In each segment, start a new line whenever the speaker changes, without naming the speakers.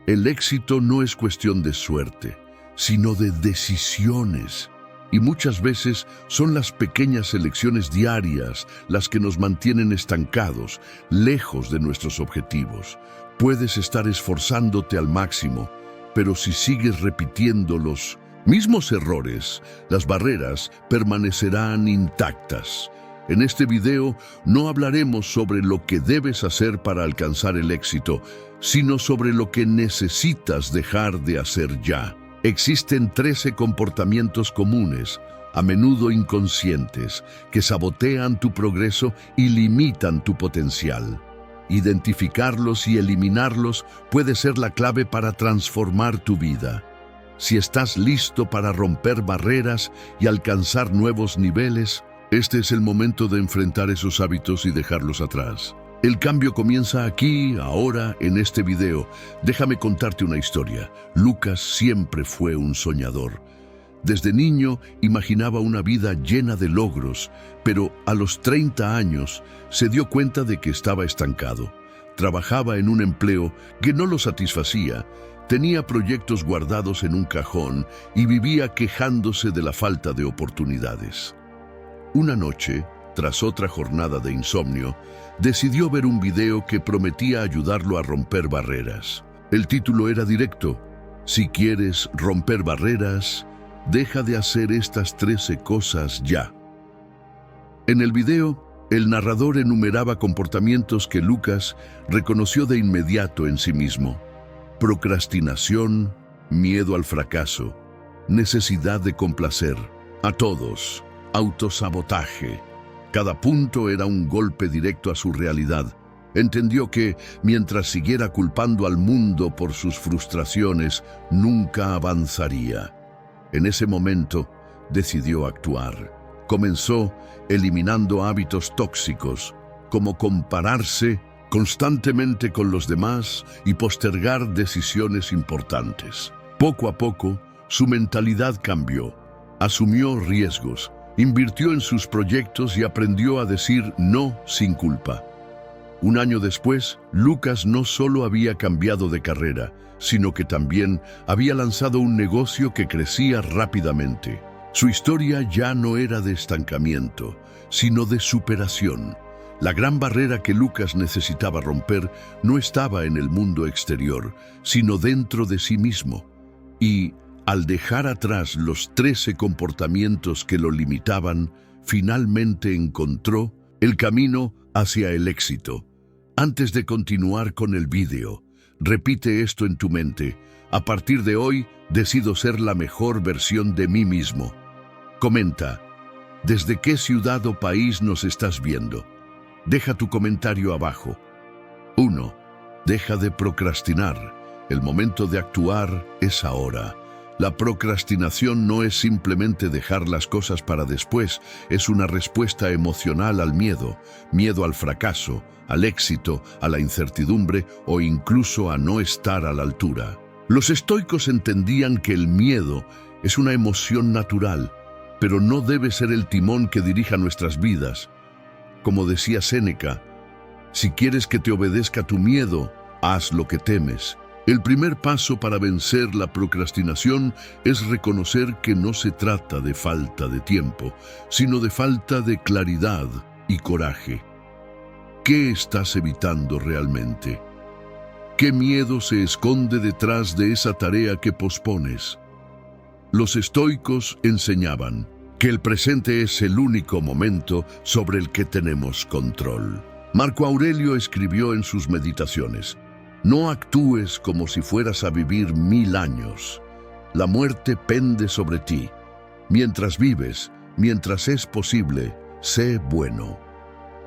El éxito no es cuestión de suerte, sino de decisiones. Y muchas veces son las pequeñas elecciones diarias las que nos mantienen estancados, lejos de nuestros objetivos. Puedes estar esforzándote al máximo, pero si sigues repitiendo los mismos errores, las barreras permanecerán intactas. En este video no hablaremos sobre lo que debes hacer para alcanzar el éxito, sino sobre lo que necesitas dejar de hacer ya. Existen 13 comportamientos comunes, a menudo inconscientes, que sabotean tu progreso y limitan tu potencial. Identificarlos y eliminarlos puede ser la clave para transformar tu vida. Si estás listo para romper barreras y alcanzar nuevos niveles, este es el momento de enfrentar esos hábitos y dejarlos atrás. El cambio comienza aquí, ahora, en este video. Déjame contarte una historia. Lucas siempre fue un soñador. Desde niño imaginaba una vida llena de logros, pero a los 30 años se dio cuenta de que estaba estancado. Trabajaba en un empleo que no lo satisfacía, tenía proyectos guardados en un cajón y vivía quejándose de la falta de oportunidades. Una noche, tras otra jornada de insomnio, decidió ver un video que prometía ayudarlo a romper barreras. El título era directo: si quieres romper barreras, deja de hacer estas 13 cosas ya. En el video, el narrador enumeraba comportamientos que Lucas reconoció de inmediato en sí mismo: procrastinación, miedo al fracaso, necesidad de complacer a todos, autosabotaje. Cada punto era un golpe directo a su realidad. Entendió que, mientras siguiera culpando al mundo por sus frustraciones, nunca avanzaría. En ese momento, decidió actuar. Comenzó eliminando hábitos tóxicos, como compararse constantemente con los demás y postergar decisiones importantes. Poco a poco, su mentalidad cambió. Asumió riesgos, invirtió en sus proyectos y aprendió a decir no sin culpa. Un año después, Lucas no solo había cambiado de carrera, sino que también había lanzado un negocio que crecía rápidamente. Su historia ya no era de estancamiento, sino de superación. La gran barrera que Lucas necesitaba romper no estaba en el mundo exterior, sino dentro de sí mismo. Y, al dejar atrás los 13 comportamientos que lo limitaban, finalmente encontró el camino hacia el éxito. Antes de continuar con el vídeo, repite esto en tu mente: a partir de hoy, decido ser la mejor versión de mí mismo. Comenta: ¿desde qué ciudad o país nos estás viendo? Deja tu comentario abajo. 1. Deja de procrastinar. El momento de actuar es ahora. La procrastinación no es simplemente dejar las cosas para después, es una respuesta emocional al miedo, miedo al fracaso, al éxito, a la incertidumbre o incluso a no estar a la altura. Los estoicos entendían que el miedo es una emoción natural, pero no debe ser el timón que dirija nuestras vidas. Como decía Séneca, si quieres que te obedezca tu miedo, haz lo que temes. El primer paso para vencer la procrastinación es reconocer que no se trata de falta de tiempo, sino de falta de claridad y coraje. ¿Qué estás evitando realmente? ¿Qué miedo se esconde detrás de esa tarea que pospones? Los estoicos enseñaban que el presente es el único momento sobre el que tenemos control. Marco Aurelio escribió en sus meditaciones: no actúes como si fueras a vivir 1000 años. La muerte pende sobre ti. Mientras vives, mientras es posible, sé bueno.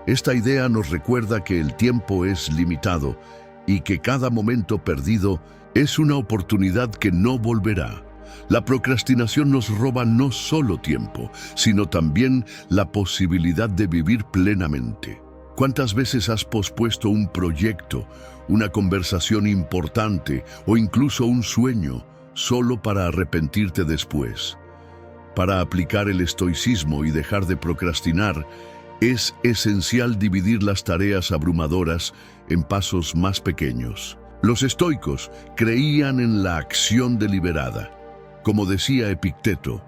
Esta idea nos recuerda que el tiempo es limitado y que cada momento perdido es una oportunidad que no volverá. La procrastinación nos roba no solo tiempo, sino también la posibilidad de vivir plenamente. ¿Cuántas veces has pospuesto un proyecto, una conversación importante o incluso un sueño solo para arrepentirte después? Para aplicar el estoicismo y dejar de procrastinar, es esencial dividir las tareas abrumadoras en pasos más pequeños. Los estoicos creían en la acción deliberada. Como decía Epicteto,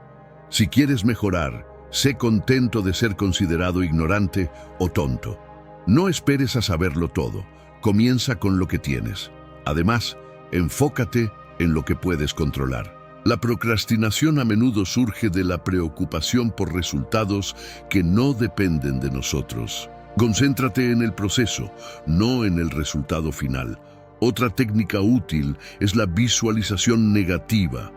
si quieres mejorar, sé contento de ser considerado ignorante o tonto. No esperes a saberlo todo, comienza con lo que tienes. Además, enfócate en lo que puedes controlar. La procrastinación a menudo surge de la preocupación por resultados que no dependen de nosotros. Concéntrate en el proceso, no en el resultado final. Otra técnica útil es la visualización negativa.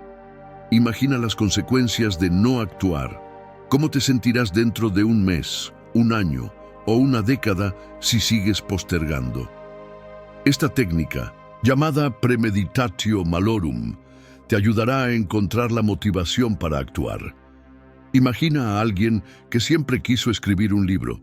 Imagina las consecuencias de no actuar. ¿Cómo te sentirás dentro de un mes, un año o una década si sigues postergando? Esta técnica, llamada premeditatio malorum, te ayudará a encontrar la motivación para actuar. Imagina a alguien que siempre quiso escribir un libro,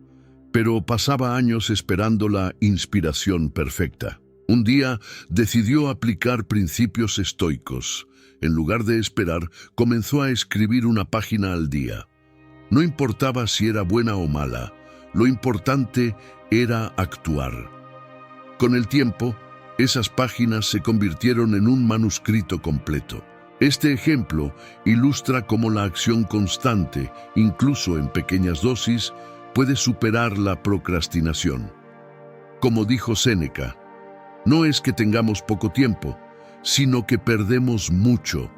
pero pasaba años esperando la inspiración perfecta. Un día decidió aplicar principios estoicos. En lugar de esperar, comenzó a escribir una página al día. No importaba si era buena o mala, lo importante era actuar. Con el tiempo, esas páginas se convirtieron en un manuscrito completo. Este ejemplo ilustra cómo la acción constante, incluso en pequeñas dosis, puede superar la procrastinación. Como dijo Séneca, no es que tengamos poco tiempo, sino que perdemos mucho.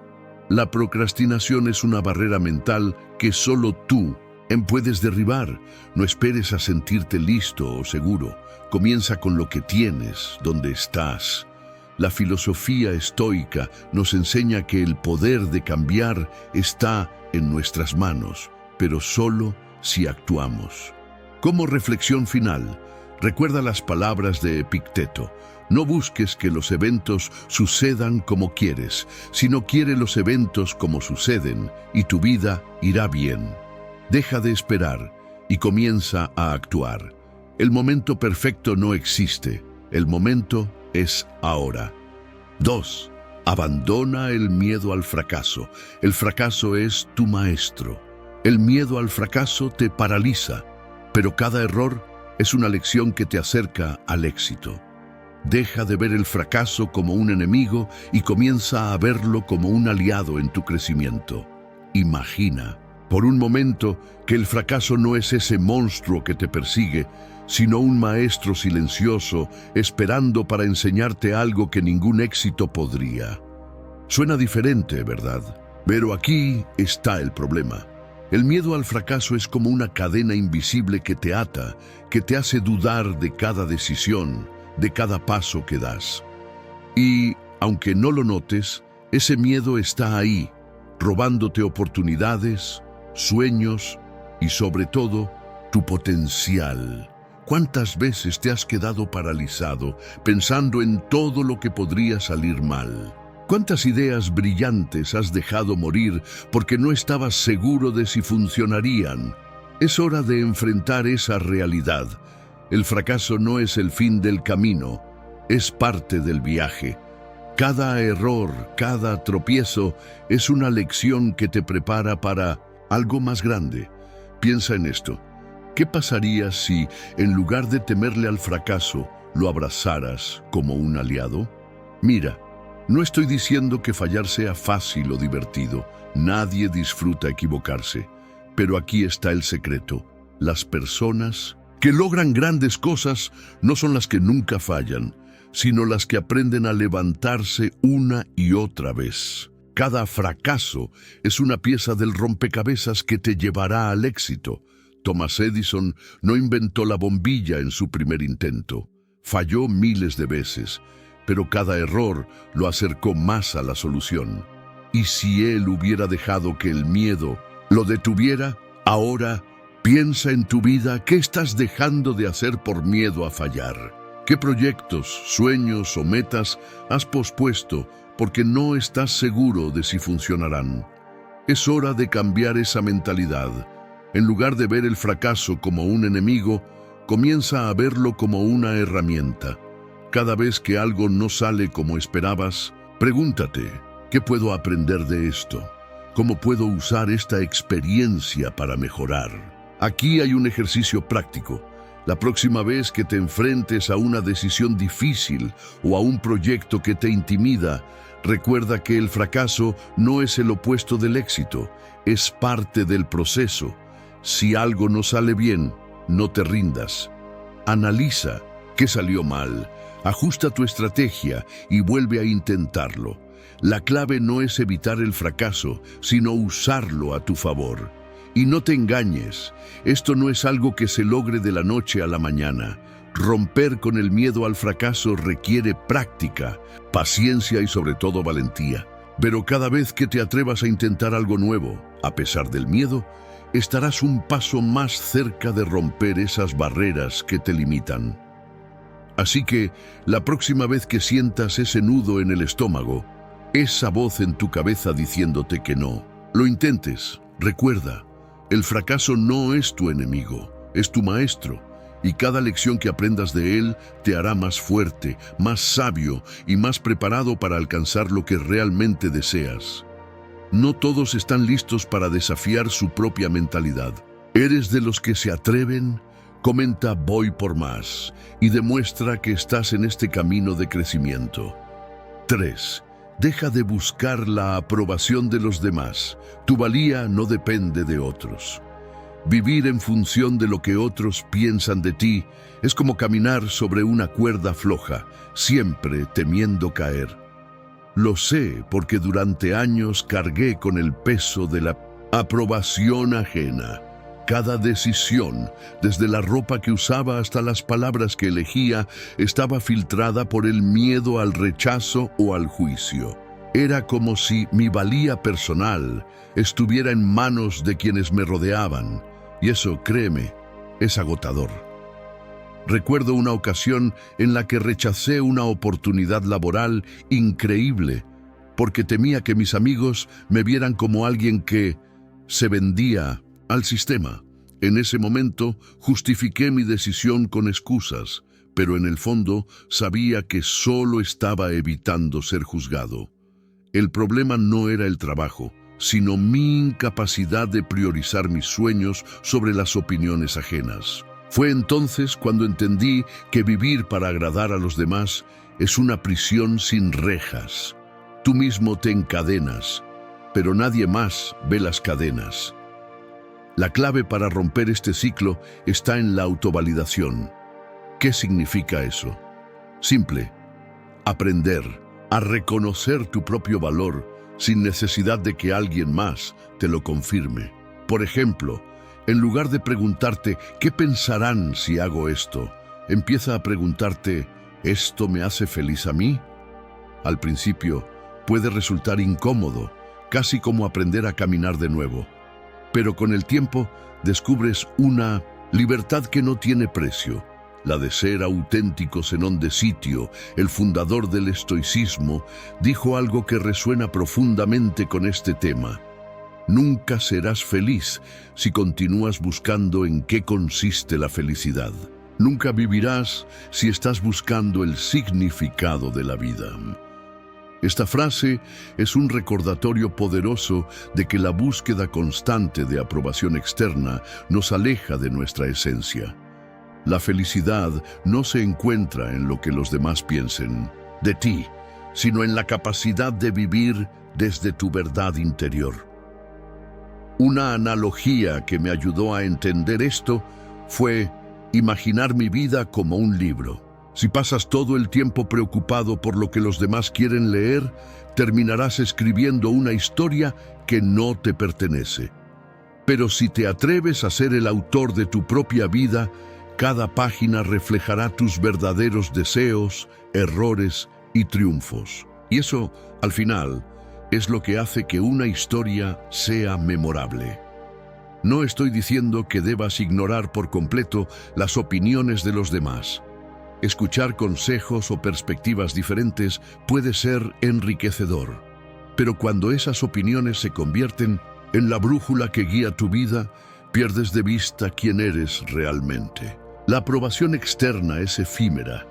La procrastinación es una barrera mental que solo tú puedes derribar. No esperes a sentirte listo o seguro. Comienza con lo que tienes, donde estás. La filosofía estoica nos enseña que el poder de cambiar está en nuestras manos, pero solo si actuamos. Como reflexión final, recuerda las palabras de Epicteto. No busques que los eventos sucedan como quieres, sino quiere los eventos como suceden y tu vida irá bien. Deja de esperar y comienza a actuar. El momento perfecto no existe, el momento es ahora. 2. Abandona el miedo al fracaso. El fracaso es tu maestro. El miedo al fracaso te paraliza, pero cada error es una lección que te acerca al éxito. Deja de ver el fracaso como un enemigo y comienza a verlo como un aliado en tu crecimiento. Imagina, por un momento, que el fracaso no es ese monstruo que te persigue, sino un maestro silencioso esperando para enseñarte algo que ningún éxito podría. Suena diferente, ¿verdad? Pero aquí está el problema. El miedo al fracaso es como una cadena invisible que te ata, que te hace dudar de cada decisión, de cada paso que das. Y, aunque no lo notes, ese miedo está ahí, robándote oportunidades, sueños y, sobre todo, tu potencial. ¿Cuántas veces te has quedado paralizado pensando en todo lo que podría salir mal? ¿Cuántas ideas brillantes has dejado morir porque no estabas seguro de si funcionarían? Es hora de enfrentar esa realidad. El fracaso no es el fin del camino, es parte del viaje. Cada error, cada tropiezo es una lección que te prepara para algo más grande. Piensa en esto. ¿Qué pasaría si, en lugar de temerle al fracaso, lo abrazaras como un aliado? Mira, no estoy diciendo que fallar sea fácil o divertido. Nadie disfruta equivocarse. Pero aquí está el secreto. Las personas que logran grandes cosas no son las que nunca fallan, sino las que aprenden a levantarse una y otra vez. Cada fracaso es una pieza del rompecabezas que te llevará al éxito. Thomas Edison no inventó la bombilla en su primer intento. Falló miles de veces, pero cada error lo acercó más a la solución. Y si él hubiera dejado que el miedo lo detuviera, ahora piensa en tu vida, ¿qué estás dejando de hacer por miedo a fallar? ¿Qué proyectos, sueños o metas has pospuesto porque no estás seguro de si funcionarán? Es hora de cambiar esa mentalidad. En lugar de ver el fracaso como un enemigo, comienza a verlo como una herramienta. Cada vez que algo no sale como esperabas, pregúntate, ¿qué puedo aprender de esto? ¿Cómo puedo usar esta experiencia para mejorar? Aquí hay un ejercicio práctico. La próxima vez que te enfrentes a una decisión difícil o a un proyecto que te intimida, recuerda que el fracaso no es el opuesto del éxito, es parte del proceso. Si algo no sale bien, no te rindas. Analiza qué salió mal, ajusta tu estrategia y vuelve a intentarlo. La clave no es evitar el fracaso, sino usarlo a tu favor. Y no te engañes, esto no es algo que se logre de la noche a la mañana. Romper con el miedo al fracaso requiere práctica, paciencia y sobre todo valentía. Pero cada vez que te atrevas a intentar algo nuevo, a pesar del miedo, estarás un paso más cerca de romper esas barreras que te limitan. Así que, la próxima vez que sientas ese nudo en el estómago, esa voz en tu cabeza diciéndote que no, lo intentes, recuerda. El fracaso no es tu enemigo, es tu maestro, y cada lección que aprendas de él te hará más fuerte, más sabio y más preparado para alcanzar lo que realmente deseas. No todos están listos para desafiar su propia mentalidad. ¿Eres de los que se atreven? Comenta "Voy por más" y demuestra que estás en este camino de crecimiento. 3. Deja de buscar la aprobación de los demás. Tu valía no depende de otros. Vivir en función de lo que otros piensan de ti es como caminar sobre una cuerda floja, siempre temiendo caer. Lo sé porque durante años cargué con el peso de la aprobación ajena. Cada decisión, desde la ropa que usaba hasta las palabras que elegía, estaba filtrada por el miedo al rechazo o al juicio. Era como si mi valía personal estuviera en manos de quienes me rodeaban, y eso, créeme, es agotador. Recuerdo una ocasión en la que rechacé una oportunidad laboral increíble, porque temía que mis amigos me vieran como alguien que se vendía al sistema. En ese momento justifiqué mi decisión con excusas, pero en el fondo sabía que solo estaba evitando ser juzgado. El problema no era el trabajo, sino mi incapacidad de priorizar mis sueños sobre las opiniones ajenas. Fue entonces cuando entendí que vivir para agradar a los demás es una prisión sin rejas. Tú mismo te encadenas, pero nadie más ve las cadenas. La clave para romper este ciclo está en la autovalidación. ¿Qué significa eso? Simple: aprender a reconocer tu propio valor sin necesidad de que alguien más te lo confirme. Por ejemplo, en lugar de preguntarte ¿qué pensarán si hago esto?, empieza a preguntarte ¿esto me hace feliz a mí? Al principio puede resultar incómodo, casi como aprender a caminar de nuevo. Pero con el tiempo descubres una libertad que no tiene precio, la de ser auténtico. Zenón de Sitio, el fundador del estoicismo, dijo algo que resuena profundamente con este tema. Nunca serás feliz si continúas buscando en qué consiste la felicidad. Nunca vivirás si estás buscando el significado de la vida. Esta frase es un recordatorio poderoso de que la búsqueda constante de aprobación externa nos aleja de nuestra esencia. La felicidad no se encuentra en lo que los demás piensen de ti, sino en la capacidad de vivir desde tu verdad interior. Una analogía que me ayudó a entender esto fue imaginar mi vida como un libro. Si pasas todo el tiempo preocupado por lo que los demás quieren leer, terminarás escribiendo una historia que no te pertenece. Pero si te atreves a ser el autor de tu propia vida, cada página reflejará tus verdaderos deseos, errores y triunfos. Y eso, al final, es lo que hace que una historia sea memorable. No estoy diciendo que debas ignorar por completo las opiniones de los demás. Escuchar consejos o perspectivas diferentes puede ser enriquecedor. Pero cuando esas opiniones se convierten en la brújula que guía tu vida, pierdes de vista quién eres realmente. La aprobación externa es efímera.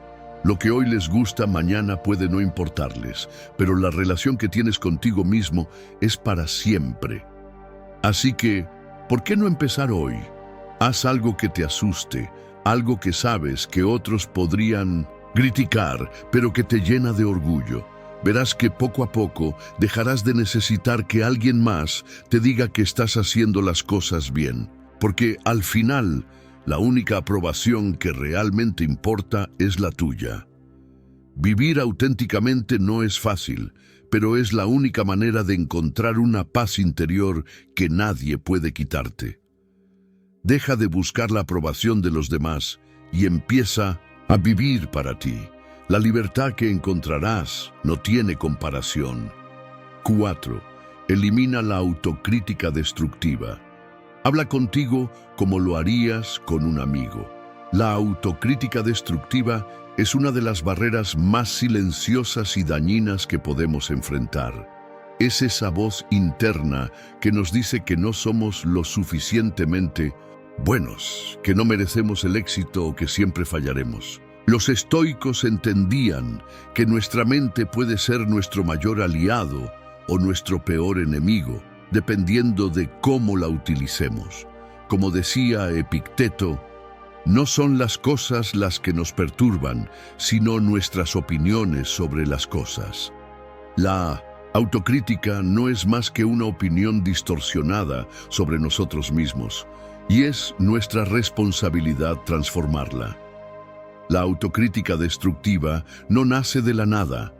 Lo que hoy les gusta, mañana puede no importarles, pero la relación que tienes contigo mismo es para siempre. Así que, ¿por qué no empezar hoy? Haz algo que te asuste, algo que sabes que otros podrían criticar, pero que te llena de orgullo. Verás que poco a poco dejarás de necesitar que alguien más te diga que estás haciendo las cosas bien, porque al final, la única aprobación que realmente importa es la tuya. Vivir auténticamente no es fácil, pero es la única manera de encontrar una paz interior que nadie puede quitarte. Deja de buscar la aprobación de los demás y empieza a vivir para ti. La libertad que encontrarás no tiene comparación. 4. Elimina la autocrítica destructiva. Habla contigo como lo harías con un amigo. La autocrítica destructiva es una de las barreras más silenciosas y dañinas que podemos enfrentar. Es esa voz interna que nos dice que no somos lo suficientemente buenos, que no merecemos el éxito o que siempre fallaremos. Los estoicos entendían que nuestra mente puede ser nuestro mayor aliado o nuestro peor enemigo, dependiendo de cómo la utilicemos. Como decía Epicteto, no son las cosas las que nos perturban, sino nuestras opiniones sobre las cosas. La autocrítica no es más que una opinión distorsionada sobre nosotros mismos, y es nuestra responsabilidad transformarla. La autocrítica destructiva no nace de la nada.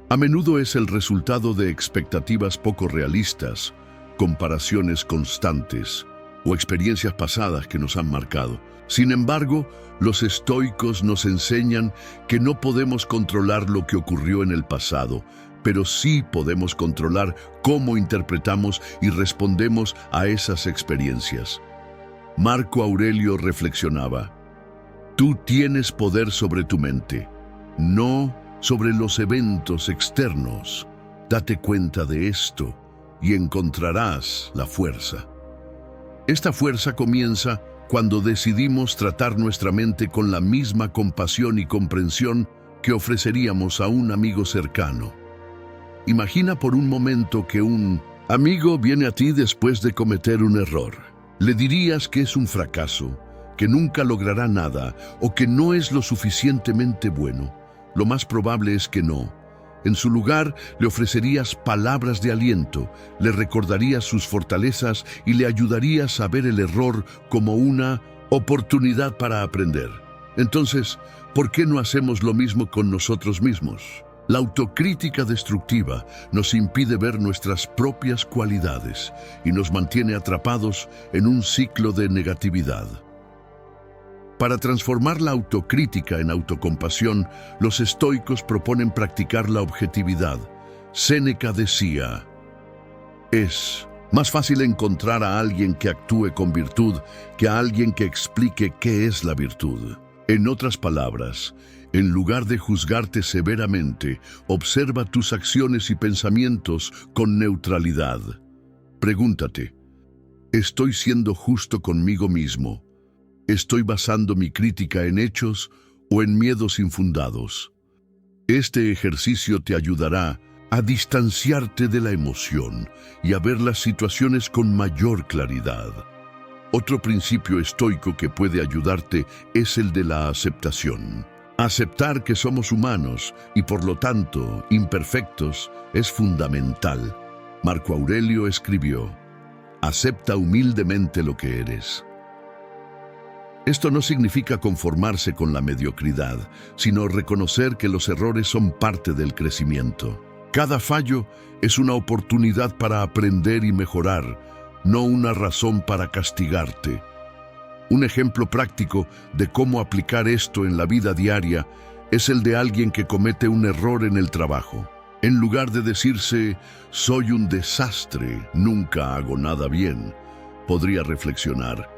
A menudo es el resultado de expectativas poco realistas, comparaciones constantes o experiencias pasadas que nos han marcado. Sin embargo, los estoicos nos enseñan que no podemos controlar lo que ocurrió en el pasado, pero sí podemos controlar cómo interpretamos y respondemos a esas experiencias. Marco Aurelio reflexionaba: tú tienes poder sobre tu mente, no sobre los eventos externos. Date cuenta de esto y encontrarás la fuerza. Esta fuerza comienza cuando decidimos tratar nuestra mente con la misma compasión y comprensión que ofreceríamos a un amigo cercano. Imagina por un momento que un amigo viene a ti después de cometer un error. Le dirías que es un fracaso, que nunca logrará nada o que no es lo suficientemente bueno. Lo más probable es que no. En su lugar, le ofrecerías palabras de aliento, le recordarías sus fortalezas y le ayudarías a ver el error como una oportunidad para aprender. Entonces, ¿por qué no hacemos lo mismo con nosotros mismos? La autocrítica destructiva nos impide ver nuestras propias cualidades y nos mantiene atrapados en un ciclo de negatividad. Para transformar la autocrítica en autocompasión, los estoicos proponen practicar la objetividad. Séneca decía: es más fácil encontrar a alguien que actúe con virtud que a alguien que explique qué es la virtud. En otras palabras, en lugar de juzgarte severamente, observa tus acciones y pensamientos con neutralidad. Pregúntate: ¿estoy siendo justo conmigo mismo? ¿Estoy basando mi crítica en hechos o en miedos infundados? Este ejercicio te ayudará a distanciarte de la emoción y a ver las situaciones con mayor claridad. Otro principio estoico que puede ayudarte es el de la aceptación. Aceptar que somos humanos y por lo tanto imperfectos es fundamental. Marco Aurelio escribió: acepta humildemente lo que eres. Esto no significa conformarse con la mediocridad, sino reconocer que los errores son parte del crecimiento. Cada fallo es una oportunidad para aprender y mejorar, no una razón para castigarte. Un ejemplo práctico de cómo aplicar esto en la vida diaria es el de alguien que comete un error en el trabajo. En lugar de decirse, soy un desastre, nunca hago nada bien, podría reflexionar: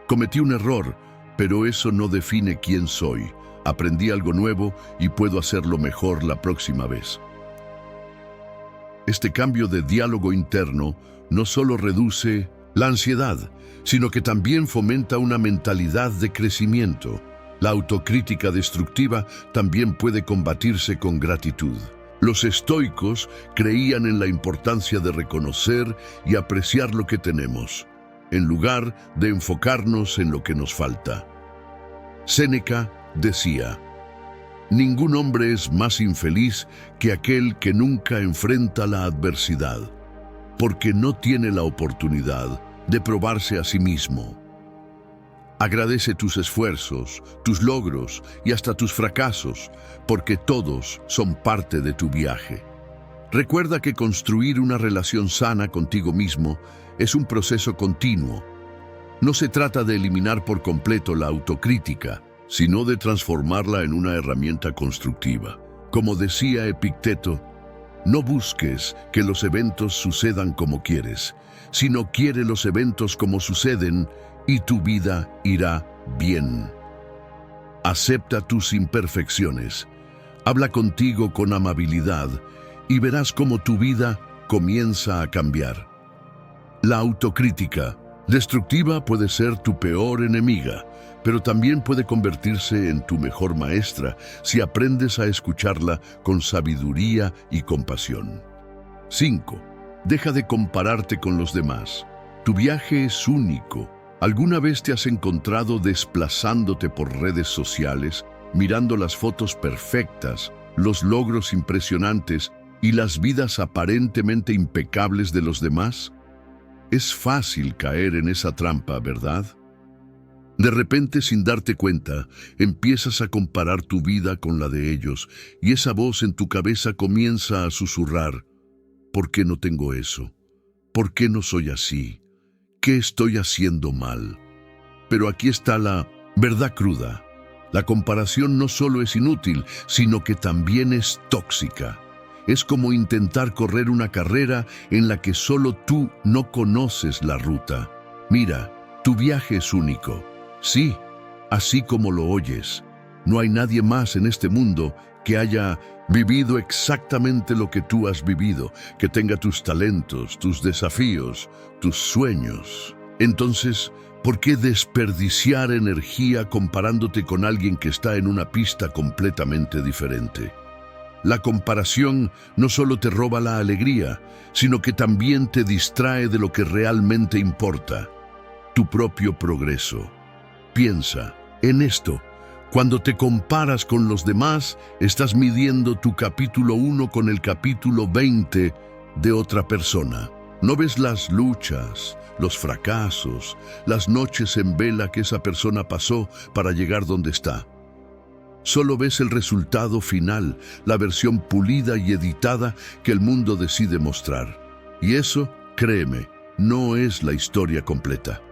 cometí un error, pero eso no define quién soy. Aprendí algo nuevo y puedo hacerlo mejor la próxima vez. Este cambio de diálogo interno no solo reduce la ansiedad, sino que también fomenta una mentalidad de crecimiento. La autocrítica destructiva también puede combatirse con gratitud. Los estoicos creían en la importancia de reconocer y apreciar lo que tenemos, en lugar de enfocarnos en lo que nos falta. Séneca decía: ningún hombre es más infeliz que aquel que nunca enfrenta la adversidad, porque no tiene la oportunidad de probarse a sí mismo. Agradece tus esfuerzos, tus logros y hasta tus fracasos, porque todos son parte de tu viaje. Recuerda que construir una relación sana contigo mismo es un proceso continuo. No se trata de eliminar por completo la autocrítica, sino de transformarla en una herramienta constructiva. Como decía Epicteto, no busques que los eventos sucedan como quieres, sino quiere los eventos como suceden y tu vida irá bien. Acepta tus imperfecciones, habla contigo con amabilidad y verás cómo tu vida comienza a cambiar. La autocrítica destructiva puede ser tu peor enemiga, pero también puede convertirse en tu mejor maestra si aprendes a escucharla con sabiduría y compasión. 5. Deja de compararte con los demás. Tu viaje es único. ¿Alguna vez te has encontrado desplazándote por redes sociales, mirando las fotos perfectas, los logros impresionantes y las vidas aparentemente impecables de los demás? Es fácil caer en esa trampa, ¿verdad? De repente, sin darte cuenta, empiezas a comparar tu vida con la de ellos, y esa voz en tu cabeza comienza a susurrar: ¿por qué no tengo eso? ¿Por qué no soy así? ¿Qué estoy haciendo mal? Pero aquí está la verdad cruda. La comparación no solo es inútil, sino que también es tóxica. Es como intentar correr una carrera en la que solo tú no conoces la ruta. Mira, tu viaje es único. Sí, así como lo oyes. No hay nadie más en este mundo que haya vivido exactamente lo que tú has vivido, que tenga tus talentos, tus desafíos, tus sueños. Entonces, ¿por qué desperdiciar energía comparándote con alguien que está en una pista completamente diferente? La comparación no solo te roba la alegría, sino que también te distrae de lo que realmente importa: tu propio progreso. Piensa en esto. Cuando te comparas con los demás, estás midiendo tu capítulo 1 con el capítulo 20 de otra persona. No ves las luchas, los fracasos, las noches en vela que esa persona pasó para llegar donde está. Solo ves el resultado final, la versión pulida y editada que el mundo decide mostrar. Y eso, créeme, no es la historia completa.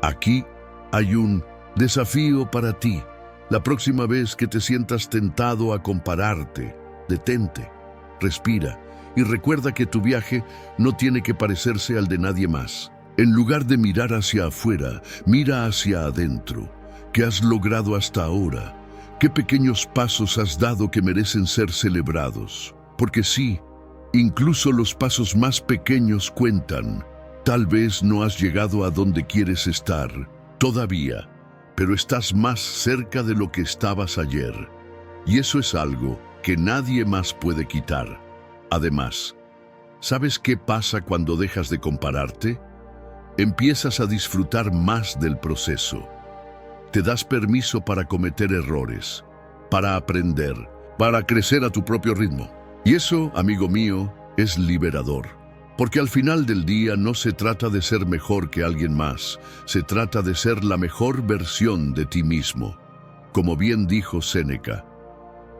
Aquí hay un desafío para ti. La próxima vez que te sientas tentado a compararte, detente, respira y recuerda que tu viaje no tiene que parecerse al de nadie más. En lugar de mirar hacia afuera, mira hacia adentro. ¿Qué has logrado hasta ahora? ¿Qué pequeños pasos has dado que merecen ser celebrados? Porque sí, incluso los pasos más pequeños cuentan. Tal vez no has llegado a donde quieres estar todavía, pero estás más cerca de lo que estabas ayer. Y eso es algo que nadie más puede quitar. Además, ¿sabes qué pasa cuando dejas de compararte? Empiezas a disfrutar más del proceso. Te das permiso para cometer errores, para aprender, para crecer a tu propio ritmo. Y eso, amigo mío, es liberador. Porque al final del día no se trata de ser mejor que alguien más, se trata de ser la mejor versión de ti mismo. Como bien dijo Séneca,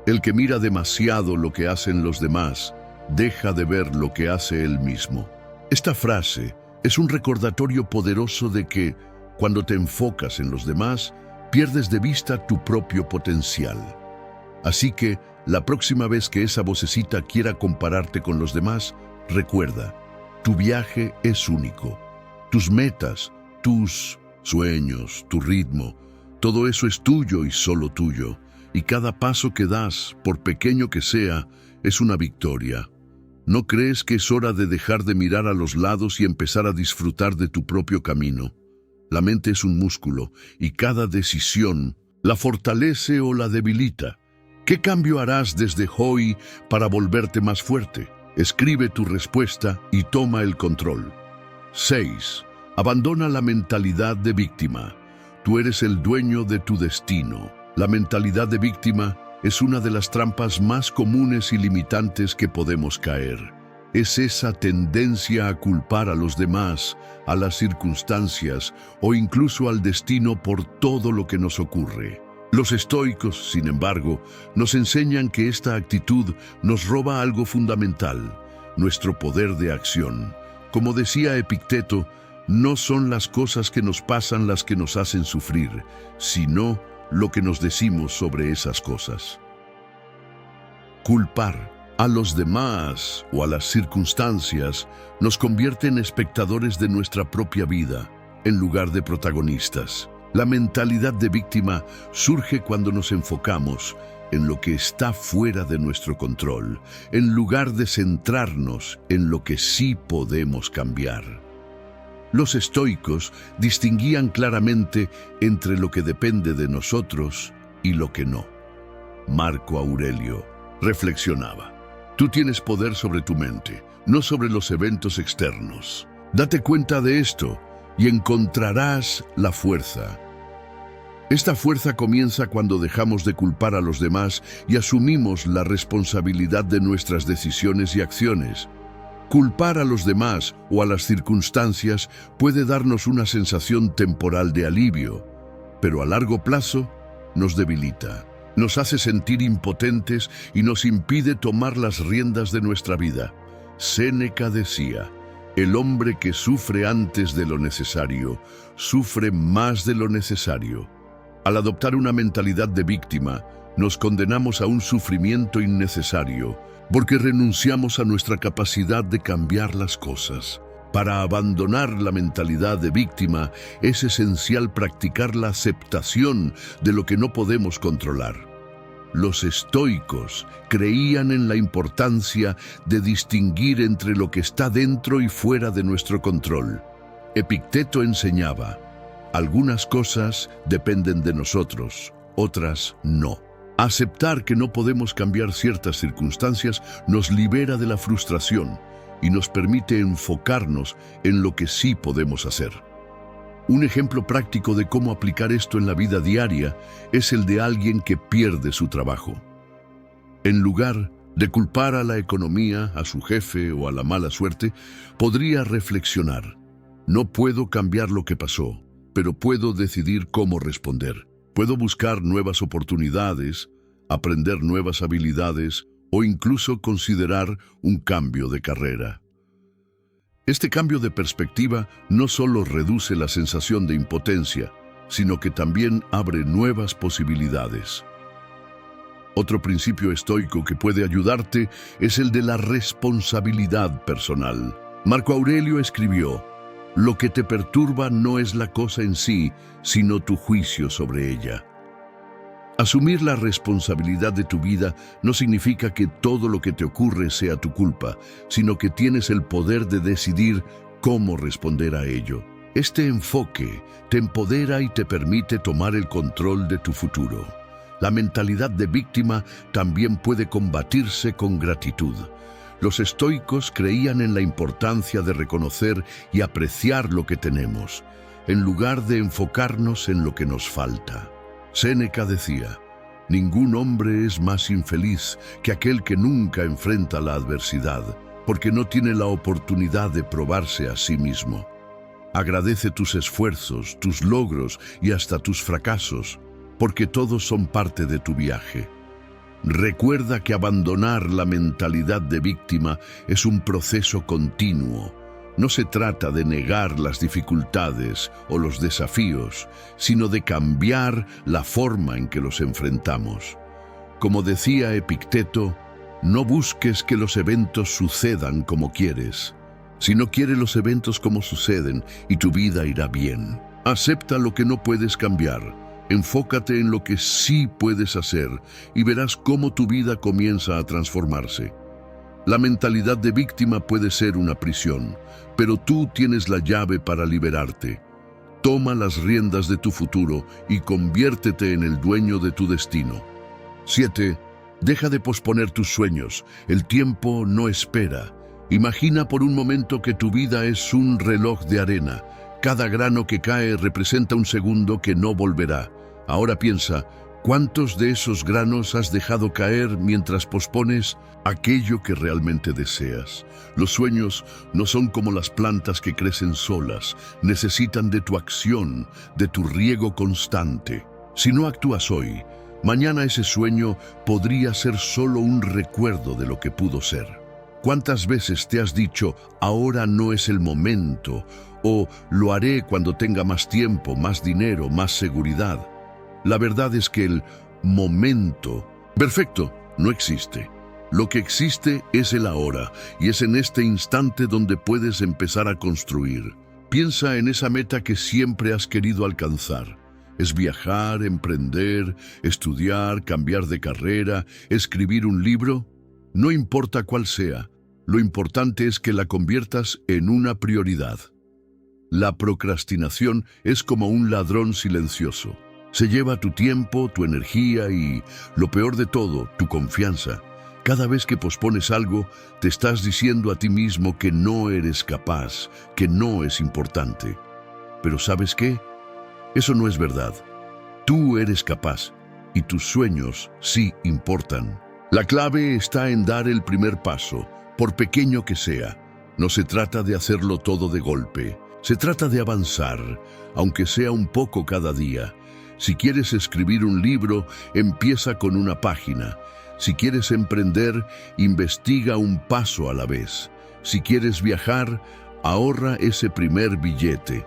el que mira demasiado lo que hacen los demás, deja de ver lo que hace él mismo. Esta frase es un recordatorio poderoso de que, cuando te enfocas en los demás, pierdes de vista tu propio potencial. Así que, la próxima vez que esa vocecita quiera compararte con los demás, recuerda, tu viaje es único. Tus metas, tus sueños, tu ritmo, todo eso es tuyo y solo tuyo. Y cada paso que das, por pequeño que sea, es una victoria. ¿No crees que es hora de dejar de mirar a los lados y empezar a disfrutar de tu propio camino? La mente es un músculo y cada decisión la fortalece o la debilita. ¿Qué cambio harás desde hoy para volverte más fuerte? Escribe tu respuesta y toma el control. 6. Abandona la mentalidad de víctima. Tú eres el dueño de tu destino. La mentalidad de víctima es una de las trampas más comunes y limitantes que podemos caer. Es esa tendencia a culpar a los demás, a las circunstancias o incluso al destino por todo lo que nos ocurre. Los estoicos, sin embargo, nos enseñan que esta actitud nos roba algo fundamental, nuestro poder de acción. Como decía Epicteto, no son las cosas que nos pasan las que nos hacen sufrir, sino lo que nos decimos sobre esas cosas. Culpar a los demás o a las circunstancias nos convierte en espectadores de nuestra propia vida, en lugar de protagonistas. La mentalidad de víctima surge cuando nos enfocamos en lo que está fuera de nuestro control, en lugar de centrarnos en lo que sí podemos cambiar. Los estoicos distinguían claramente entre lo que depende de nosotros y lo que no. Marco Aurelio reflexionaba: tú tienes poder sobre tu mente, no sobre los eventos externos. Date cuenta de esto y encontrarás la fuerza. Esta fuerza comienza cuando dejamos de culpar a los demás y asumimos la responsabilidad de nuestras decisiones y acciones. Culpar a los demás o a las circunstancias puede darnos una sensación temporal de alivio, pero a largo plazo nos debilita, nos hace sentir impotentes y nos impide tomar las riendas de nuestra vida. Séneca decía: el hombre que sufre antes de lo necesario, sufre más de lo necesario. Al adoptar una mentalidad de víctima, nos condenamos a un sufrimiento innecesario, porque renunciamos a nuestra capacidad de cambiar las cosas. Para abandonar la mentalidad de víctima, es esencial practicar la aceptación de lo que no podemos controlar. Los estoicos creían en la importancia de distinguir entre lo que está dentro y fuera de nuestro control. Epicteto enseñaba: algunas cosas dependen de nosotros, otras no. Aceptar que no podemos cambiar ciertas circunstancias nos libera de la frustración y nos permite enfocarnos en lo que sí podemos hacer. Un ejemplo práctico de cómo aplicar esto en la vida diaria es el de alguien que pierde su trabajo. En lugar de culpar a la economía, a su jefe o a la mala suerte, podría reflexionar: no puedo cambiar lo que pasó, pero puedo decidir cómo responder. Puedo buscar nuevas oportunidades, aprender nuevas habilidades o incluso considerar un cambio de carrera. Este cambio de perspectiva no solo reduce la sensación de impotencia, sino que también abre nuevas posibilidades. Otro principio estoico que puede ayudarte es el de la responsabilidad personal. Marco Aurelio escribió: lo que te perturba no es la cosa en sí, sino tu juicio sobre ella. Asumir la responsabilidad de tu vida no significa que todo lo que te ocurre sea tu culpa, sino que tienes el poder de decidir cómo responder a ello. Este enfoque te empodera y te permite tomar el control de tu futuro. La mentalidad de víctima también puede combatirse con gratitud. Los estoicos creían en la importancia de reconocer y apreciar lo que tenemos, en lugar de enfocarnos en lo que nos falta. Séneca decía: ningún hombre es más infeliz que aquel que nunca enfrenta la adversidad, porque no tiene la oportunidad de probarse a sí mismo. Agradece tus esfuerzos, tus logros y hasta tus fracasos, porque todos son parte de tu viaje. Recuerda que abandonar la mentalidad de víctima es un proceso continuo. No se trata de negar las dificultades o los desafíos, sino de cambiar la forma en que los enfrentamos. Como decía Epicteto, no busques que los eventos sucedan como quieres, sino quiere los eventos como suceden y tu vida irá bien. Acepta lo que no puedes cambiar. Enfócate en lo que sí puedes hacer y verás cómo tu vida comienza a transformarse. La mentalidad de víctima puede ser una prisión, pero tú tienes la llave para liberarte. Toma las riendas de tu futuro y conviértete en el dueño de tu destino. 7. Deja de posponer tus sueños. El tiempo no espera. Imagina por un momento que tu vida es un reloj de arena. Cada grano que cae representa un segundo que no volverá. Ahora piensa, ¿cuántos de esos granos has dejado caer mientras pospones aquello que realmente deseas? Los sueños no son como las plantas que crecen solas, necesitan de tu acción, de tu riego constante. Si no actúas hoy, mañana ese sueño podría ser solo un recuerdo de lo que pudo ser. ¿Cuántas veces te has dicho, ahora no es el momento, o lo haré cuando tenga más tiempo, más dinero, más seguridad? La verdad es que el momento perfecto no existe. Lo que existe es el ahora, y es en este instante donde puedes empezar a construir. Piensa en esa meta que siempre has querido alcanzar. Es viajar, emprender, estudiar, cambiar de carrera, escribir un libro. No importa cuál sea, lo importante es que la conviertas en una prioridad. La procrastinación es como un ladrón silencioso. Se lleva tu tiempo, tu energía y, lo peor de todo, tu confianza. Cada vez que pospones algo, te estás diciendo a ti mismo que no eres capaz, que no es importante. Pero ¿sabes qué? Eso no es verdad. Tú eres capaz y tus sueños sí importan. La clave está en dar el primer paso, por pequeño que sea. No se trata de hacerlo todo de golpe. Se trata de avanzar, aunque sea un poco cada día. Si quieres escribir un libro, empieza con una página. Si quieres emprender, investiga un paso a la vez. Si quieres viajar, ahorra ese primer billete.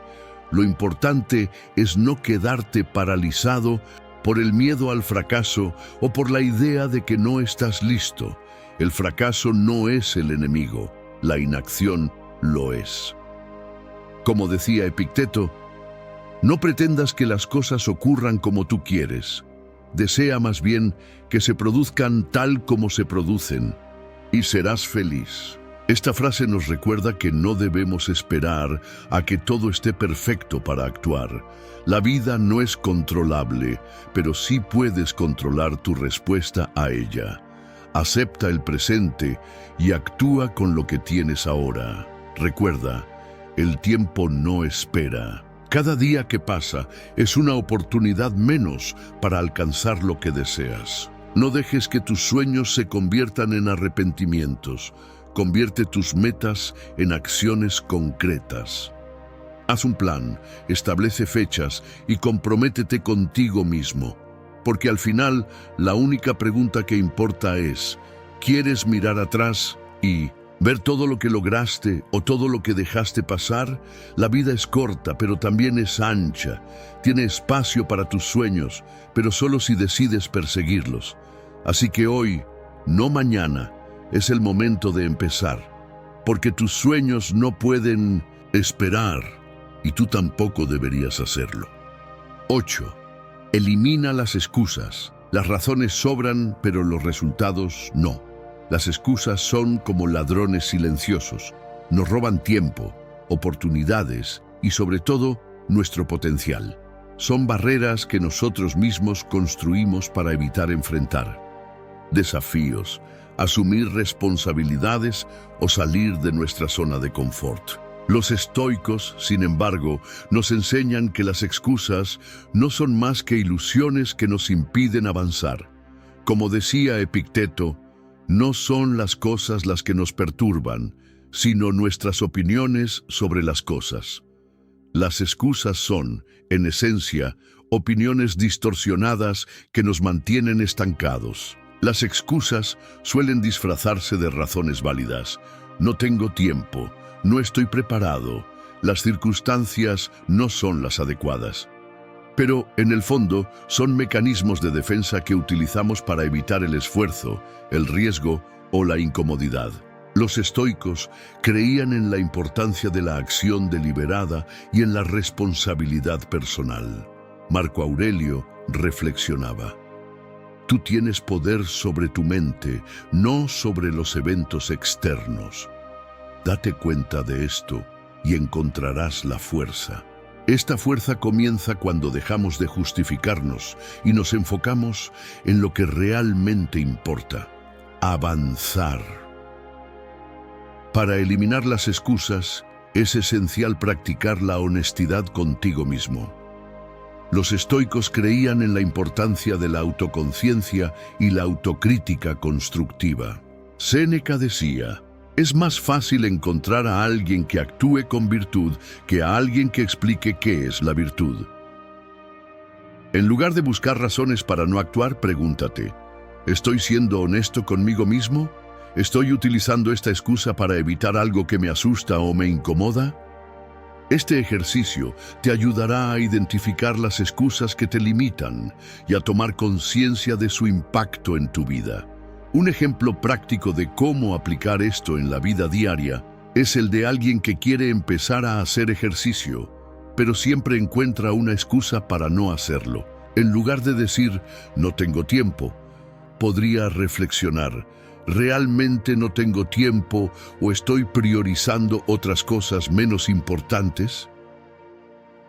Lo importante es no quedarte paralizado por el miedo al fracaso o por la idea de que no estás listo. El fracaso no es el enemigo, la inacción lo es. Como decía Epicteto, no pretendas que las cosas ocurran como tú quieres. Desea más bien que se produzcan tal como se producen, y serás feliz. Esta frase nos recuerda que no debemos esperar a que todo esté perfecto para actuar. La vida no es controlable, pero sí puedes controlar tu respuesta a ella. Acepta el presente y actúa con lo que tienes ahora. Recuerda, el tiempo no espera. Cada día que pasa es una oportunidad menos para alcanzar lo que deseas. No dejes que tus sueños se conviertan en arrepentimientos. Convierte tus metas en acciones concretas. Haz un plan, establece fechas y comprométete contigo mismo. Porque al final, la única pregunta que importa es, ¿quieres mirar atrás y ver todo lo que lograste o todo lo que dejaste pasar? La vida es corta, pero también es ancha. Tiene espacio para tus sueños, pero solo si decides perseguirlos. Así que hoy, no mañana, es el momento de empezar. Porque tus sueños no pueden esperar y tú tampoco deberías hacerlo. 8. Elimina las excusas. Las razones sobran, pero los resultados no. Las excusas son como ladrones silenciosos. Nos roban tiempo, oportunidades y sobre todo nuestro potencial. Son barreras que nosotros mismos construimos para evitar enfrentar desafíos, asumir responsabilidades o salir de nuestra zona de confort. Los estoicos, sin embargo, nos enseñan que las excusas no son más que ilusiones que nos impiden avanzar. Como decía Epicteto, no son las cosas las que nos perturban, sino nuestras opiniones sobre las cosas. Las excusas son, en esencia, opiniones distorsionadas que nos mantienen estancados. Las excusas suelen disfrazarse de razones válidas. No tengo tiempo, no estoy preparado, las circunstancias no son las adecuadas. Pero, en el fondo, son mecanismos de defensa que utilizamos para evitar el esfuerzo, el riesgo o la incomodidad. Los estoicos creían en la importancia de la acción deliberada y en la responsabilidad personal. Marco Aurelio reflexionaba: tú tienes poder sobre tu mente, no sobre los eventos externos. Date cuenta de esto y encontrarás la fuerza. Esta fuerza comienza cuando dejamos de justificarnos y nos enfocamos en lo que realmente importa: avanzar. Para eliminar las excusas, Es esencial practicar la honestidad contigo mismo. Los estoicos creían en la importancia de la autoconciencia y la autocrítica constructiva. Séneca decía: es más fácil encontrar a alguien que actúe con virtud que a alguien que explique qué es la virtud. En lugar de buscar razones para no actuar, pregúntate: ¿estoy siendo honesto conmigo mismo? ¿Estoy utilizando esta excusa para evitar algo que me asusta o me incomoda? Este ejercicio te ayudará a identificar las excusas que te limitan y a tomar conciencia de su impacto en tu vida. Un ejemplo práctico de cómo aplicar esto en la vida diaria es el de alguien que quiere empezar a hacer ejercicio, pero siempre encuentra una excusa para no hacerlo. En lugar de decir «no tengo tiempo», podría reflexionar: ¿realmente no tengo tiempo o estoy priorizando otras cosas menos importantes?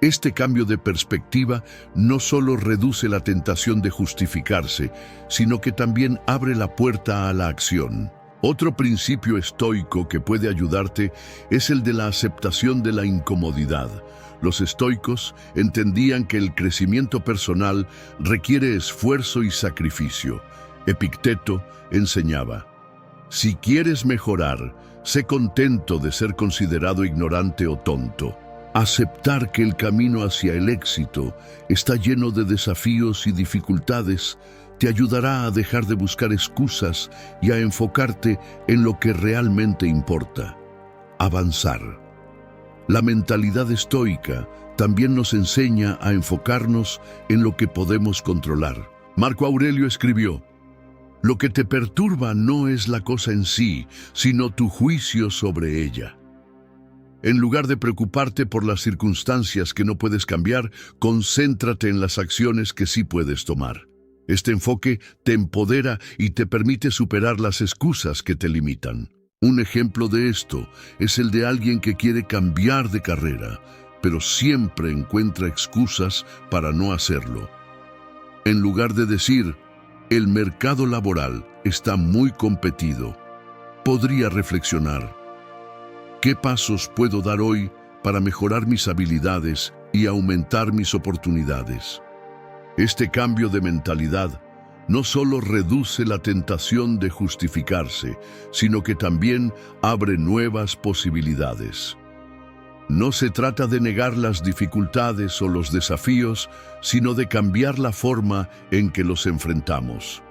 Este cambio de perspectiva no solo reduce la tentación de justificarse, sino que también abre la puerta a la acción. Otro principio estoico que puede ayudarte es el de la aceptación de la incomodidad. Los estoicos entendían que el crecimiento personal requiere esfuerzo y sacrificio. Epicteto enseñaba: si quieres mejorar, sé contento de ser considerado ignorante o tonto. Aceptar que el camino hacia el éxito está lleno de desafíos y dificultades te ayudará a dejar de buscar excusas y a enfocarte en lo que realmente importa: avanzar. La mentalidad estoica también nos enseña a enfocarnos en lo que podemos controlar. Marco Aurelio escribió: lo que te perturba no es la cosa en sí, sino tu juicio sobre ella. En lugar de preocuparte por las circunstancias que no puedes cambiar, concéntrate en las acciones que sí puedes tomar. Este enfoque te empodera y te permite superar las excusas que te limitan. Un ejemplo de esto es el de alguien que quiere cambiar de carrera, pero siempre encuentra excusas para no hacerlo. En lugar de decir «el mercado laboral está muy competido», podría reflexionar: ¿qué pasos puedo dar hoy para mejorar mis habilidades y aumentar mis oportunidades? Este cambio de mentalidad no solo reduce la tentación de justificarse, sino que también abre nuevas posibilidades. No se trata de negar las dificultades o los desafíos, sino de cambiar la forma en que los enfrentamos.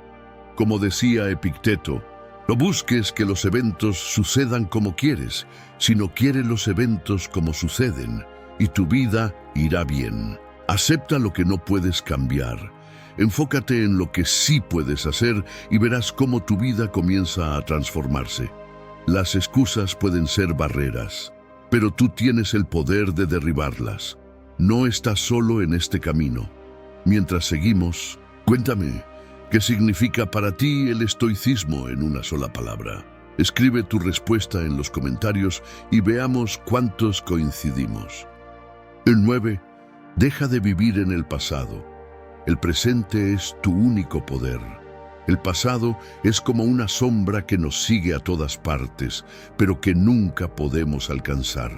Como decía Epicteto: no busques que los eventos sucedan como quieres, sino quiere los eventos como suceden, y tu vida irá bien. Acepta lo que no puedes cambiar. Enfócate en lo que sí puedes hacer y verás cómo tu vida comienza a transformarse. Las excusas pueden ser barreras, pero tú tienes el poder de derribarlas. No estás solo en este camino. Mientras seguimos, cuéntame, ¿qué significa para ti el estoicismo en una sola palabra? Escribe tu respuesta en los comentarios y veamos cuántos coincidimos. El 9. Deja de vivir en el pasado. El presente es tu único poder. El pasado es como una sombra que nos sigue a todas partes, pero que nunca podemos alcanzar.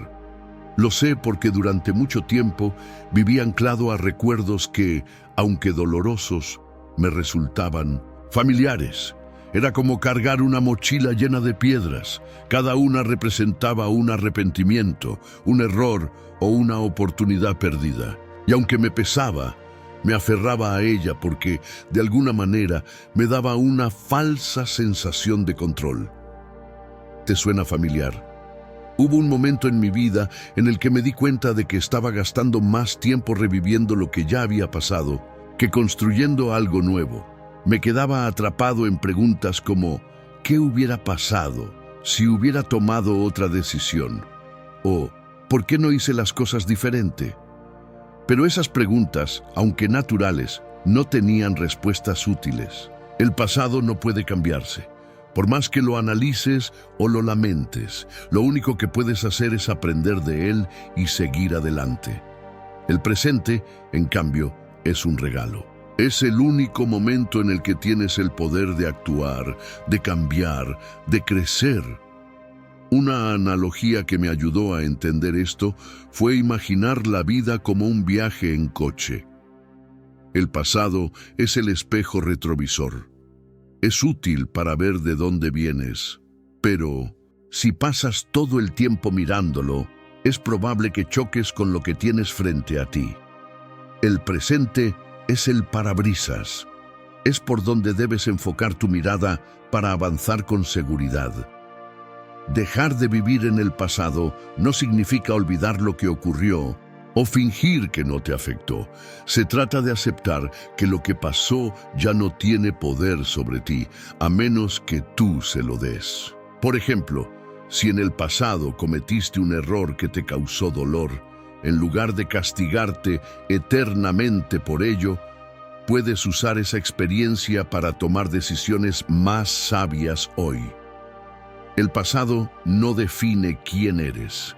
Lo sé porque durante mucho tiempo viví anclado a recuerdos que, aunque dolorosos, me resultaban familiares. Era como cargar una mochila llena de piedras. Cada una representaba un arrepentimiento, un error o una oportunidad perdida. Y aunque me pesaba, me aferraba a ella porque, de alguna manera, me daba una falsa sensación de control. ¿Te suena familiar? Hubo un momento en mi vida en el que me di cuenta de que estaba gastando más tiempo reviviendo lo que ya había pasado que construyendo algo nuevo. Me quedaba atrapado en preguntas como ¿qué hubiera pasado si hubiera tomado otra decisión? O ¿por qué no hice las cosas diferente? Pero esas preguntas, aunque naturales, no tenían respuestas útiles. El pasado no puede cambiarse. Por más que lo analices o lo lamentes, lo único que puedes hacer es aprender de él y seguir adelante. El presente, en cambio, es un regalo. Es el único momento en el que tienes el poder de actuar, de cambiar, de crecer. Una analogía que me ayudó a entender esto fue imaginar la vida como un viaje en coche. El pasado es el espejo retrovisor. Es útil para ver de dónde vienes, pero si pasas todo el tiempo mirándolo, es probable que choques con lo que tienes frente a ti. El presente es el parabrisas. Es por donde debes enfocar tu mirada para avanzar con seguridad. Dejar de vivir en el pasado no significa olvidar lo que ocurrió o fingir que no te afectó. Se trata de aceptar que lo que pasó ya no tiene poder sobre ti, a menos que tú se lo des. Por ejemplo, si en el pasado cometiste un error que te causó dolor, en lugar de castigarte eternamente por ello, puedes usar esa experiencia para tomar decisiones más sabias hoy. El pasado no define quién eres.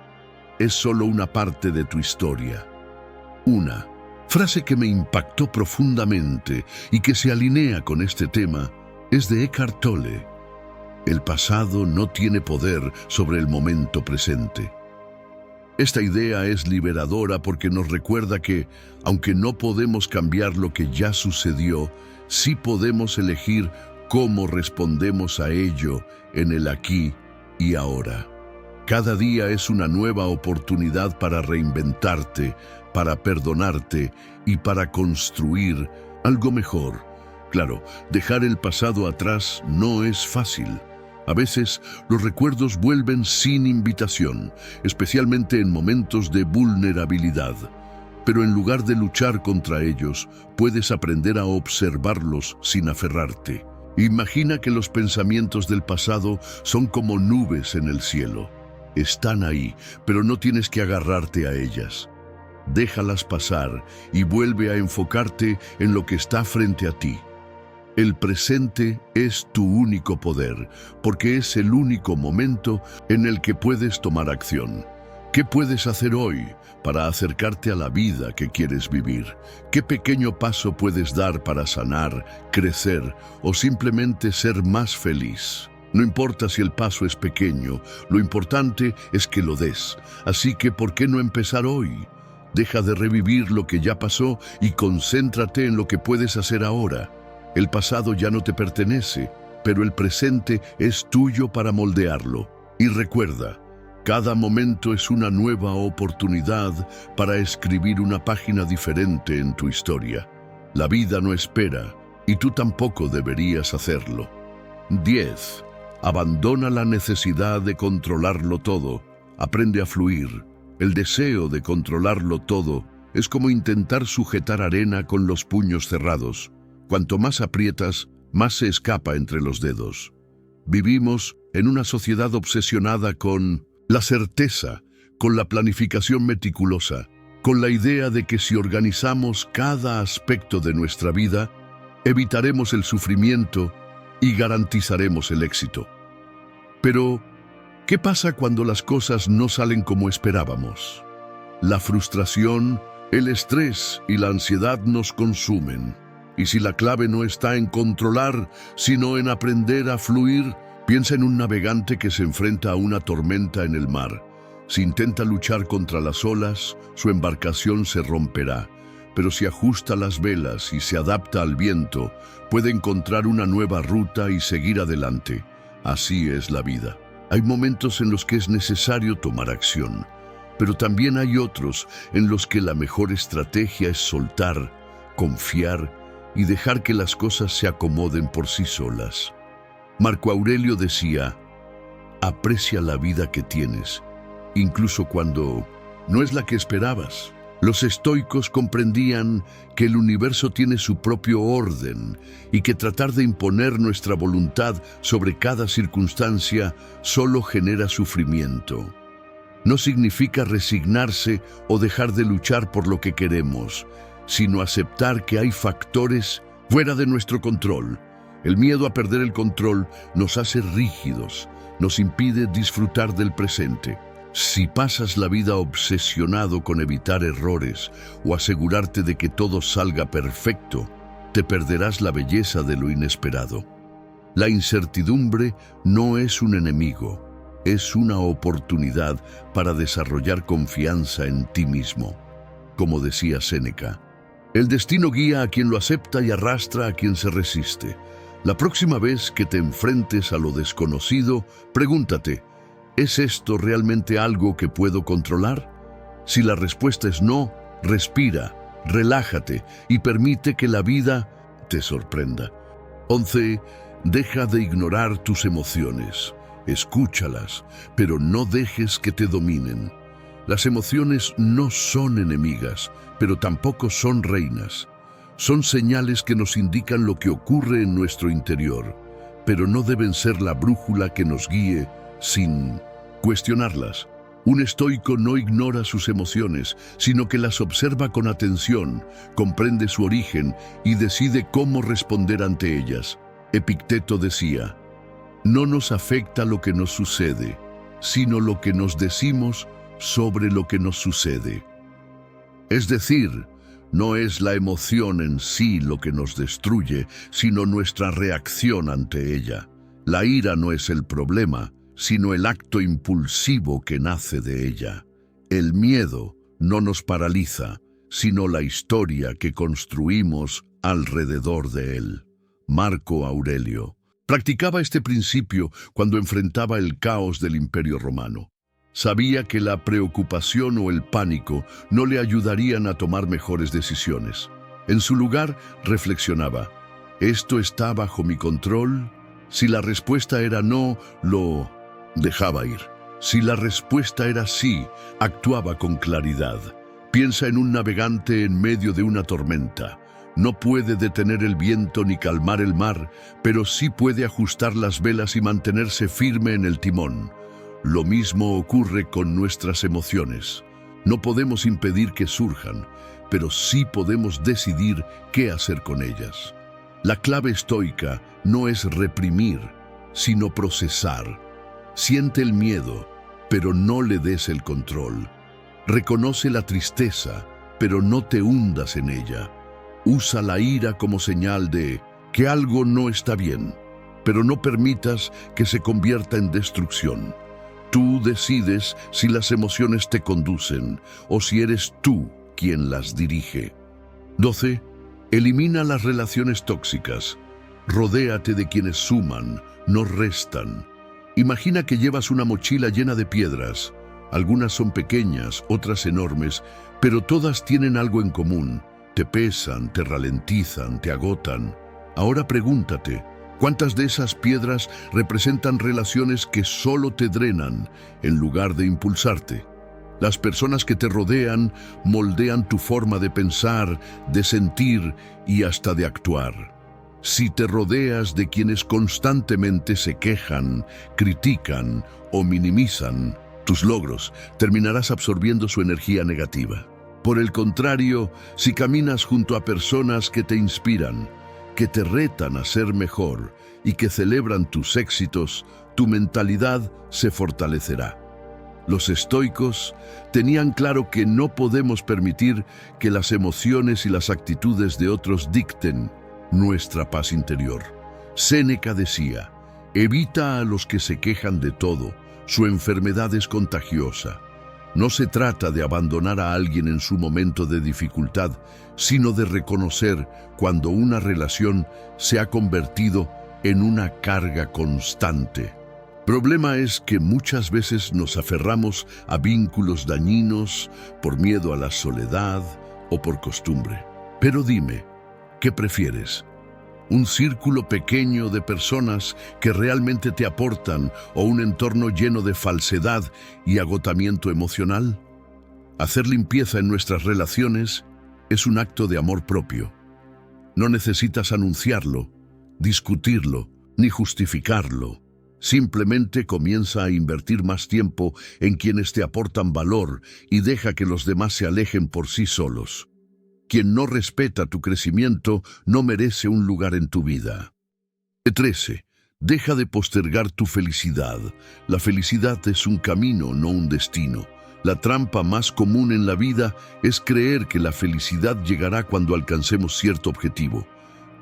Es solo una parte de tu historia. Una frase que me impactó profundamente y que se alinea con este tema es de Eckhart Tolle. El pasado no tiene poder sobre el momento presente. Esta idea es liberadora porque nos recuerda que, aunque no podemos cambiar lo que ya sucedió, sí podemos elegir cómo respondemos a ello en el aquí y ahora. Cada día es una nueva oportunidad para reinventarte, para perdonarte y para construir algo mejor. Claro, dejar el pasado atrás no es fácil. A veces los recuerdos vuelven sin invitación, especialmente en momentos de vulnerabilidad. Pero en lugar de luchar contra ellos, puedes aprender a observarlos sin aferrarte. Imagina que los pensamientos del pasado son como nubes en el cielo. Están ahí, pero no tienes que agarrarte a ellas. Déjalas pasar y vuelve a enfocarte en lo que está frente a ti. El presente es tu único poder, porque es el único momento en el que puedes tomar acción. ¿Qué puedes hacer hoy para acercarte a la vida que quieres vivir? ¿Qué pequeño paso puedes dar para sanar, crecer o simplemente ser más feliz? No importa si el paso es pequeño, lo importante es que lo des. Así que, ¿por qué no empezar hoy? Deja de revivir lo que ya pasó y concéntrate en lo que puedes hacer ahora. El pasado ya no te pertenece, pero el presente es tuyo para moldearlo. Y recuerda, cada momento es una nueva oportunidad para escribir una página diferente en tu historia. La vida no espera, y tú tampoco deberías hacerlo. 10. Abandona la necesidad de controlarlo todo. Aprende a fluir. El deseo de controlarlo todo es como intentar sujetar arena con los puños cerrados. Cuanto más aprietas, más se escapa entre los dedos. Vivimos en una sociedad obsesionada con la certeza, con la planificación meticulosa, con la idea de que si organizamos cada aspecto de nuestra vida, evitaremos el sufrimiento y garantizaremos el éxito. Pero, ¿qué pasa cuando las cosas no salen como esperábamos? La frustración, el estrés y la ansiedad nos consumen. Y si la clave no está en controlar, sino en aprender a fluir, piensa en un navegante que se enfrenta a una tormenta en el mar. Si intenta luchar contra las olas, su embarcación se romperá. Pero si ajusta las velas y se adapta al viento, puede encontrar una nueva ruta y seguir adelante. Así es la vida. Hay momentos en los que es necesario tomar acción, pero también hay otros en los que la mejor estrategia es soltar, confiar y dejar que las cosas se acomoden por sí solas. Marco Aurelio decía, aprecia la vida que tienes, incluso cuando no es la que esperabas. Los estoicos comprendían que el universo tiene su propio orden y que tratar de imponer nuestra voluntad sobre cada circunstancia solo genera sufrimiento. No significa resignarse o dejar de luchar por lo que queremos, sino aceptar que hay factores fuera de nuestro control. El miedo a perder el control nos hace rígidos, nos impide disfrutar del presente. Si pasas la vida obsesionado con evitar errores o asegurarte de que todo salga perfecto, te perderás la belleza de lo inesperado. La incertidumbre no es un enemigo, es una oportunidad para desarrollar confianza en ti mismo. Como decía Séneca, el destino guía a quien lo acepta y arrastra a quien se resiste. La próxima vez que te enfrentes a lo desconocido, pregúntate, ¿es esto realmente algo que puedo controlar? Si la respuesta es no, respira, relájate y permite que la vida te sorprenda. 11. Deja de ignorar tus emociones. Escúchalas, pero no dejes que te dominen. Las emociones no son enemigas, pero tampoco son reinas. Son señales que nos indican lo que ocurre en nuestro interior, pero no deben ser la brújula que nos guíe sin cuestionarlas. Un estoico no ignora sus emociones, sino que las observa con atención, comprende su origen y decide cómo responder ante ellas. Epicteto decía, no nos afecta lo que nos sucede, sino lo que nos decimos sobre lo que nos sucede. Es decir, no es la emoción en sí lo que nos destruye, sino nuestra reacción ante ella. La ira no es el problema, sino el acto impulsivo que nace de ella. El miedo no nos paraliza, sino la historia que construimos alrededor de él. Marco Aurelio practicaba este principio cuando enfrentaba el caos del Imperio Romano. Sabía que la preocupación o el pánico no le ayudarían a tomar mejores decisiones. En su lugar, reflexionaba, ¿esto está bajo mi control? Si la respuesta era no, lo dejaba ir. Si la respuesta era sí, actuaba con claridad. Piensa en un navegante en medio de una tormenta. No puede detener el viento ni calmar el mar, pero sí puede ajustar las velas y mantenerse firme en el timón. Lo mismo ocurre con nuestras emociones. No podemos impedir que surjan, pero sí podemos decidir qué hacer con ellas. La clave estoica no es reprimir, sino procesar. Siente el miedo, pero no le des el control. Reconoce la tristeza, pero no te hundas en ella. Usa la ira como señal de que algo no está bien, pero no permitas que se convierta en destrucción. Tú decides si las emociones te conducen o si eres tú quien las dirige. 12. Elimina las relaciones tóxicas. Rodéate de quienes suman, no restan. Imagina que llevas una mochila llena de piedras. Algunas son pequeñas, otras enormes, pero todas tienen algo en común. Te pesan, te ralentizan, te agotan. Ahora pregúntate, ¿cuántas de esas piedras representan relaciones que solo te drenan en lugar de impulsarte? Las personas que te rodean moldean tu forma de pensar, de sentir y hasta de actuar. Si te rodeas de quienes constantemente se quejan, critican o minimizan tus logros, terminarás absorbiendo su energía negativa. Por el contrario, si caminas junto a personas que te inspiran, que te retan a ser mejor y que celebran tus éxitos, tu mentalidad se fortalecerá. Los estoicos tenían claro que no podemos permitir que las emociones y las actitudes de otros dicten nuestra paz interior. Séneca decía, evita a los que se quejan de todo, su enfermedad es contagiosa. No se trata de abandonar a alguien en su momento de dificultad, sino de reconocer cuando una relación se ha convertido en una carga constante. Problema es que muchas veces nos aferramos a vínculos dañinos por miedo a la soledad o por costumbre. Pero dime, ¿qué prefieres? ¿Un círculo pequeño de personas que realmente te aportan o un entorno lleno de falsedad y agotamiento emocional? Hacer limpieza en nuestras relaciones es un acto de amor propio. No necesitas anunciarlo, discutirlo, ni justificarlo. Simplemente comienza a invertir más tiempo en quienes te aportan valor y deja que los demás se alejen por sí solos. Quien no respeta tu crecimiento no merece un lugar en tu vida. 13. Deja de postergar tu felicidad. La felicidad es un camino, no un destino. La trampa más común en la vida es creer que la felicidad llegará cuando alcancemos cierto objetivo,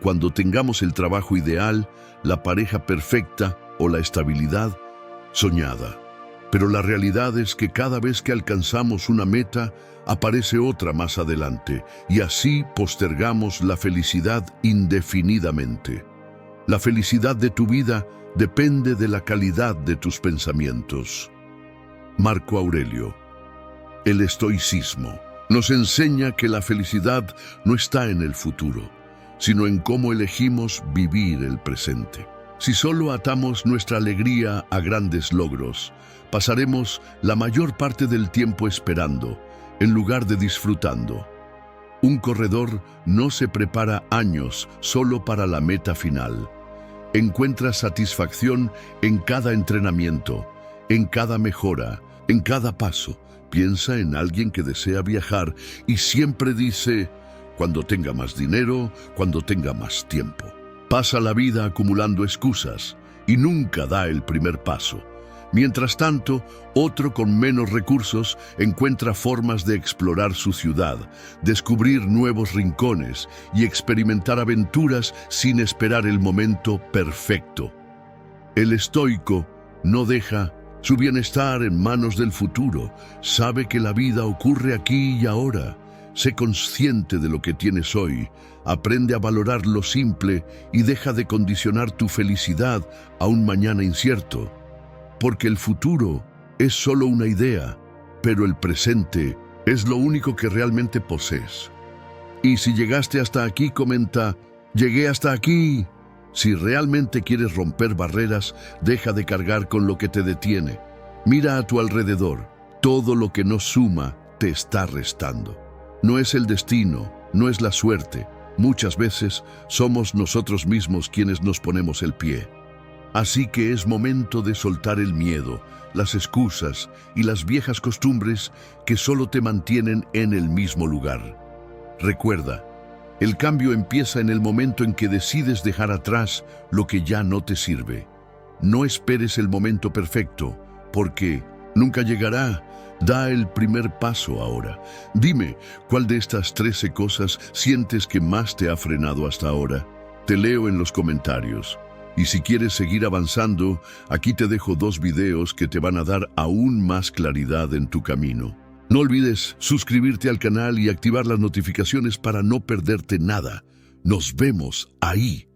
cuando tengamos el trabajo ideal, la pareja perfecta o la estabilidad soñada. Pero la realidad es que cada vez que alcanzamos una meta, aparece otra más adelante, y así postergamos la felicidad indefinidamente. La felicidad de tu vida depende de la calidad de tus pensamientos. Marco Aurelio. El estoicismo nos enseña que la felicidad no está en el futuro, sino en cómo elegimos vivir el presente. Si solo atamos nuestra alegría a grandes logros, pasaremos la mayor parte del tiempo esperando, en lugar de disfrutando. Un corredor no se prepara años solo para la meta final. Encuentra satisfacción en cada entrenamiento, en cada mejora, en cada paso. Piensa en alguien que desea viajar y siempre dice, cuando tenga más dinero, cuando tenga más tiempo. Pasa la vida acumulando excusas y nunca da el primer paso. Mientras tanto, otro con menos recursos encuentra formas de explorar su ciudad, descubrir nuevos rincones y experimentar aventuras sin esperar el momento perfecto. El estoico no deja su bienestar en manos del futuro, sabe que la vida ocurre aquí y ahora. Sé consciente de lo que tienes hoy, aprende a valorar lo simple y deja de condicionar tu felicidad a un mañana incierto. Porque el futuro es solo una idea, pero el presente es lo único que realmente posees. Y si llegaste hasta aquí, comenta, llegué hasta aquí. Si realmente quieres romper barreras, deja de cargar con lo que te detiene. Mira a tu alrededor, todo lo que no suma te está restando. No es el destino, no es la suerte. Muchas veces somos nosotros mismos quienes nos ponemos el pie. Así que es momento de soltar el miedo, las excusas y las viejas costumbres que solo te mantienen en el mismo lugar. Recuerda, el cambio empieza en el momento en que decides dejar atrás lo que ya no te sirve. No esperes el momento perfecto, porque nunca llegará. Da el primer paso ahora. Dime, ¿cuál de estas 13 cosas sientes que más te ha frenado hasta ahora? Te leo en los comentarios. Y si quieres seguir avanzando, aquí te dejo 2 videos que te van a dar aún más claridad en tu camino. No olvides suscribirte al canal y activar las notificaciones para no perderte nada. Nos vemos ahí.